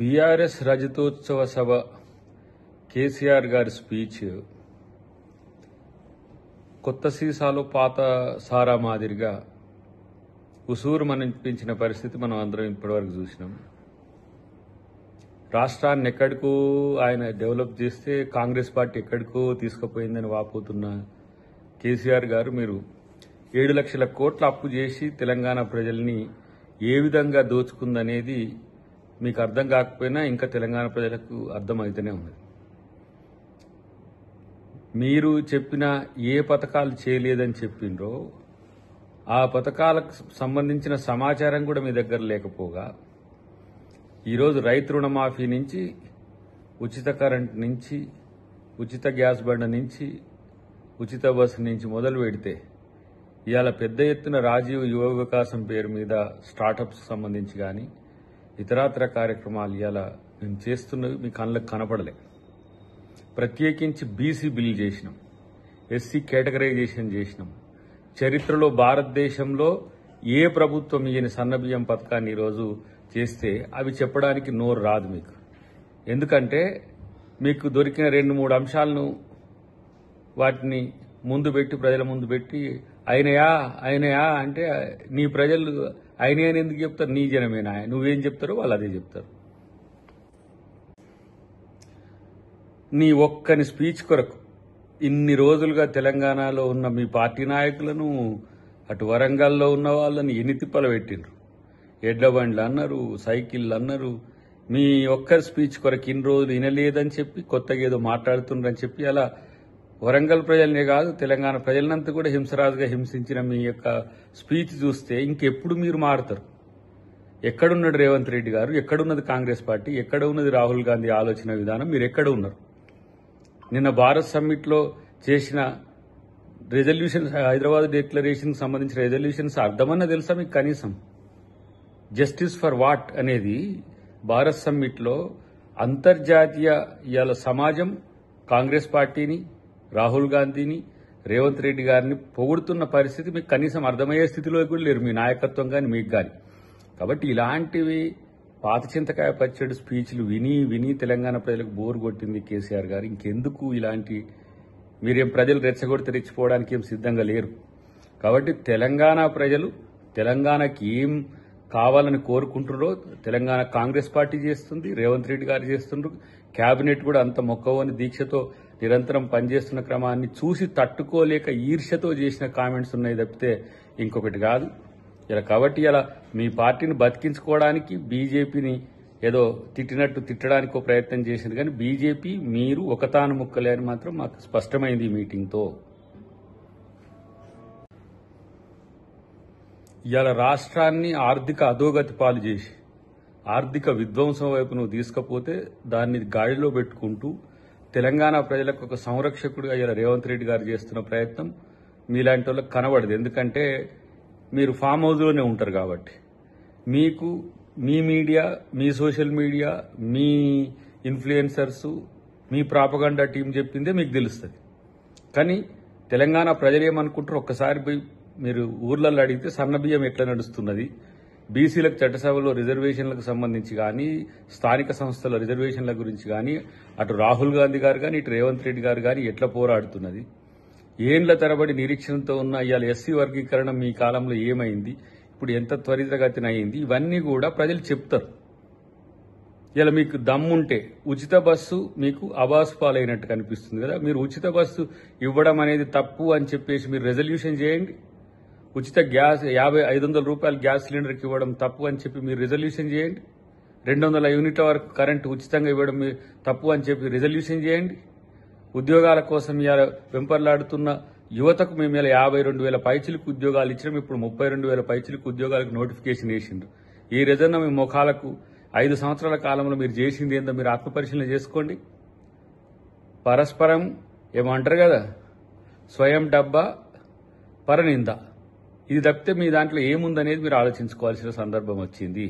BRS రజతోత్సవ సభ కేసీఆర్ గారి speech కొత్త సీసాలో పాత సారా మాదిరిగా ఉసూరు మనిపించిన పరిస్థితి మనం అందరం ఇప్పటివరకు చూసినాం. రాష్ట్రాన్ని ఎక్కడికో ఆయన డెవలప్ చేస్తే కాంగ్రెస్ పార్టీ ఎక్కడికో తీసుకుపోయిందని వాపోతున్న కేసీఆర్ గారు మీరు 7 లక్షల కోట్ల అప్పు చేసి తెలంగాణ ప్రజల్ని ఏ విధంగా దోచుకుందనేది మీకు అర్థం కాకపోయినా ఇంకా తెలంగాణ ప్రజలకు అర్థమైతేనే ఉన్నది. మీరు చెప్పిన ఏ పథకాలు చేయలేదని చెప్పిండ్రో ఆ పథకాలకు సంబంధించిన సమాచారం కూడా మీ దగ్గర లేకపోగా ఈరోజు రైతు రుణమాఫీ నుంచి ఉచిత కరెంట్ నుంచి ఉచిత గ్యాస్ బండ నుంచి ఉచిత బస్సు నుంచి మొదలు పెడితే ఇవాళ పెద్ద ఎత్తున రాజీవ్ యువ వికాసం పేరు మీద స్టార్టప్స్ సంబంధించి కానీ ఇతరాతర కార్యక్రమాలు ఇవాళ మేము చేస్తున్నవి మీ కళ్ళకు కనపడలే. ప్రత్యేకించి బీసీ బిల్ చేసినాం, ఎస్సీ కేటగరైజేషన్ చేసినాం. చరిత్రలో భారతదేశంలో ఏ ప్రభుత్వం ఇయ్యని సన్నబియ్యం పథకాన్ని ఈరోజు చేస్తే అవి చెప్పడానికి నోరు రాదు మీకు. ఎందుకంటే మీకు దొరికిన 2-3 అంశాలను వాటిని ముందు పెట్టి ప్రజల ముందు పెట్టి అయినయా అంటే నీ ప్రజలు అయినా అని ఎందుకు చెప్తారు? నీ జనమేనా? నువ్వేం చెప్తారో వాళ్ళు అదే చెప్తారు. నీ ఒక్కని స్పీచ్ కొరకు ఇన్ని రోజులుగా తెలంగాణలో ఉన్న మీ పార్టీ నాయకులను అటు వరంగల్లో ఉన్న వాళ్ళని ఎన్ని తిప్పలు పెట్టిండ్రు. ఎడ్ల బండ్లు అన్నారు, సైకిళ్ళు అన్నారు. మీ ఒక్కరి స్పీచ్ కొరకు ఇన్ని రోజులు వినలేదని చెప్పి కొత్తగా ఏదో మాట్లాడుతుండ్రని చెప్పి అలా వరంగల్ ప్రజలనే కాదు తెలంగాణ ప్రజలంతా కూడా హింసరాజుగా హింసించిన మీ యొక్క స్పీచ్ చూస్తే ఇంకెప్పుడు మీరు మారుతారు? ఎక్కడున్నాడు రేవంత్ రెడ్డి గారు? ఎక్కడున్నది కాంగ్రెస్ పార్టీ? ఎక్కడ ఉన్నది రాహుల్ గాంధీ ఆలోచన విధానం? మీరు ఎక్కడ ఉన్నారు? నిన్న భారత్ సమ్మిట్లో చేసిన రెజల్యూషన్స్, హైదరాబాద్ డిక్లరేషన్కి సంబంధించిన రెజల్యూషన్స్ అర్థమన్నా తెలుసా మీకు కనీసం? జస్టిస్ ఫర్ వాట్ అనేది భారత్ సమ్మిట్లో అంతర్జాతీయ ఇవాళ సమాజం కాంగ్రెస్ పార్టీని, రాహుల్ గాంధీని, రేవంత్ రెడ్డి గారిని పొగుడుతున్న పరిస్థితి మీకు కనీసం అర్థమయ్యే స్థితిలో కూడా లేరు మీ నాయకత్వం కానీ మీకు కానీ. కాబట్టి ఇలాంటివి పాత చింతకాయ పచ్చడి స్పీచ్లు విని తెలంగాణ ప్రజలకు బోరు కొట్టింది కేసీఆర్ గారు. ఇంకెందుకు ఇలాంటి మీరేం ప్రజలు రెచ్చగొడితే రెచ్చిపోవడానికి ఏం సిద్ధంగా లేరు. కాబట్టి తెలంగాణ ప్రజలు తెలంగాణకి ఏం కావాలని కోరుకుంటున్నారో తెలంగాణ కాంగ్రెస్ పార్టీ చేస్తుంది, రేవంత్ రెడ్డి గారు చేస్తుండ్రు. కేబినెట్ కూడా అంత మొక్కవని దీక్షతో నిరంతరం పనిచేస్తున్న క్రమాన్ని చూసి తట్టుకోలేక ఈర్ష్యతో చేసిన కామెంట్స్ ఉన్నాయి తప్పితే ఇంకొకటి కాదు. ఇలా కాబట్టి ఇలా మీ పార్టీని బతికించుకోవడానికి బీజేపీని ఏదో తిట్టినట్టు తిట్టడానికి ప్రయత్నం చేసింది. కానీ బీజేపీ మీరు ఒకతాను ముక్కలే అని మాత్రం మాకు స్పష్టమైంది ఈ మీటింగ్తో. ఇవాళ రాష్ట్రాన్ని ఆర్థిక అధోగతి పాలు చేసి ఆర్థిక విధ్వంసం వైపు నువ్వు తీసుకపోతే దాన్ని గాడిలో పెట్టుకుంటూ తెలంగాణ ప్రజలకు ఒక సంరక్షకుడిగా ఇలా రేవంత్ రెడ్డి గారు చేస్తున్న ప్రయత్నం మీలాంటి వాళ్ళకి కనబడదు. ఎందుకంటే మీరు ఫామ్ హౌస్లోనే ఉంటారు కాబట్టి మీకు మీ మీడియా, మీ సోషల్ మీడియా, మీ ఇన్ఫ్లుయెన్సర్స్, మీ ప్రాపగండా టీం చెప్పిందే మీకు తెలుస్తుంది. కానీ తెలంగాణ ప్రజలు ఏమనుకుంటారు ఒక్కసారి పోయి మీరు ఊర్లలో అడిగితే సన్నబియ్యం ఎట్లా నడుస్తున్నది, బీసీలకు చట్టసభలో రిజర్వేషన్లకు సంబంధించి కానీ స్థానిక సంస్థల రిజర్వేషన్ల గురించి కానీ అటు రాహుల్ గాంధీ గారు కానీ ఇటు రేవంత్ రెడ్డి గారు కానీ ఎట్లా పోరాడుతున్నది, ఏండ్ల తరబడి నిరీక్షణతో ఉన్న ఇవాళ ఎస్సీ వర్గీకరణ మీ కాలంలో ఏమైంది, ఇప్పుడు ఎంత త్వరితగతిన అయింది, ఇవన్నీ కూడా ప్రజలు చెప్తారు. ఇలా మీకు దమ్ముంటే ఉచిత బస్సు మీకు అబాస్ పాలైనట్టు కనిపిస్తుంది కదా, మీరు ఉచిత బస్సు ఇవ్వడం అనేది తప్పు అని చెప్పేసి మీరు రెజల్యూషన్ చేయండి. ఉచిత గ్యాస్ 500 రూపాయల గ్యాస్ సిలిండర్కి ఇవ్వడం తప్పు అని చెప్పి మీరు రిజల్యూషన్ చేయండి. 200 యూనిట్ల వరకు కరెంటు ఉచితంగా ఇవ్వడం తప్పు అని చెప్పి రిజల్యూషన్ చేయండి. ఉద్యోగాల కోసం ఇలా వెంపర్లాడుతున్న యువతకు మేము ఇలా 52,000 పైచిలకు ఉద్యోగాలు ఇచ్చినాం, ఇప్పుడు 32,000 పైచిలకు ఉద్యోగాలకు నోటిఫికేషన్ వేసిండ్రు. ఈ రిజర్వ్ మీ ముఖాలకు 5 సంవత్సరాల కాలంలో మీరు చేసింది ఏందో మీరు ఆత్మపరిశీలన చేసుకోండి. పరస్పరం ఏమంటారు కదా, స్వయం డబ్బా పరనింద, ఇది తప్పితే మీ దాంట్లో ఏముందనేది మీరు ఆలోచించుకోవాల్సిన సందర్భం వచ్చింది.